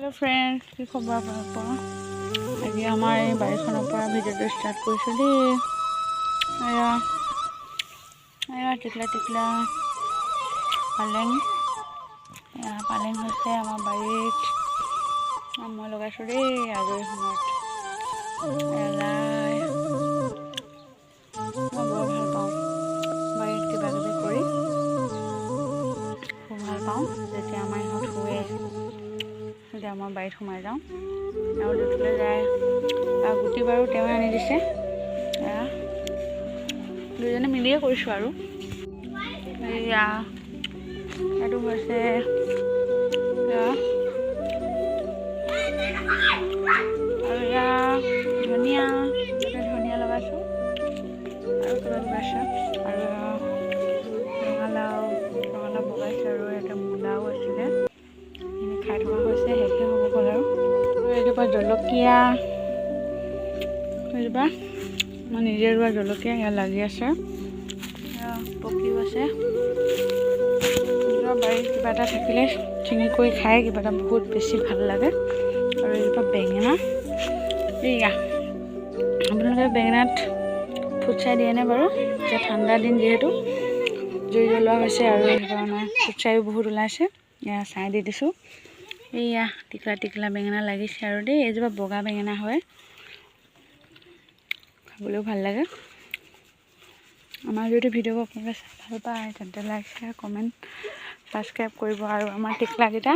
hello friends की खबर आपलों आज आमार बारिखনৰ পৰা ভিডিঅ'টো স্टार्ट কৰিছো দেই এয়া টিকলা টিকলা পালেং পালেং হৈছে আমাৰ বাৰীত মই লগাইছো দেই আজৰি সময়ত এলাই মই বৰ ভাল পাওঁ বাৰীত কিবা কিবি কৰি খুব ভাল পাওঁ যেতিয়া আমাৰ ইহঁত শুৱে তেতিয়া মই বাৰীত সোমাই যাওঁ আৰু দেখিলে যায় গুটি বাৰু তেওঁ আনি দিছে দুজনে মিলিয়ে কৰিছোঁ আৰু এয়া এইটো হৈছে আৰু এয়া ধনিয়া ধনিয়া লগাইছোঁ আৰু কিবা লগাইছোঁ আৰু ৰঙালাও বগাইছে আৰু এটা মূলাও আছিলে খাই থকা হৈছে শেষে হ'ব গ'ল আৰু এইজোপা জলকীয়া এইজোপা মই নিজে ৰোৱা জলকীয়া ইয়াত লাগি আছে পকিও আছে নিজৰ বাৰীত কিবা এটা থাকিলে ছিঙি কৰি খাই কিবা এটা বহুত বেছি ভাল লাগে আৰু এইজোপা বেঙেনা এয়া আপোনালোকে বেঙেনাত ফুট চাই দিয়েনে বাৰু এতিয়া ঠাণ্ডা দিন যিহেতু জুই জ্বলোৱা হৈছে আৰু সেইকাৰণে ফুট চাইও বহুত ওলাইছে এয়া চাই দি দিছোঁ এয়া টিকলা টিকলা বেঙেনা লাগিছে আৰু দেই এইজোপা বগা বেঙেনা হয় খাবলৈও ভাল লাগে আমাৰ যদি ভিডিঅ'বোৰ আপোনালোকে ভাল পায় তেন্তে লাইক শ্বেয়াৰ কমেণ্ট ছাবস্ক্ৰাইব কৰিব আৰু আমাৰ টিকলাকেইটা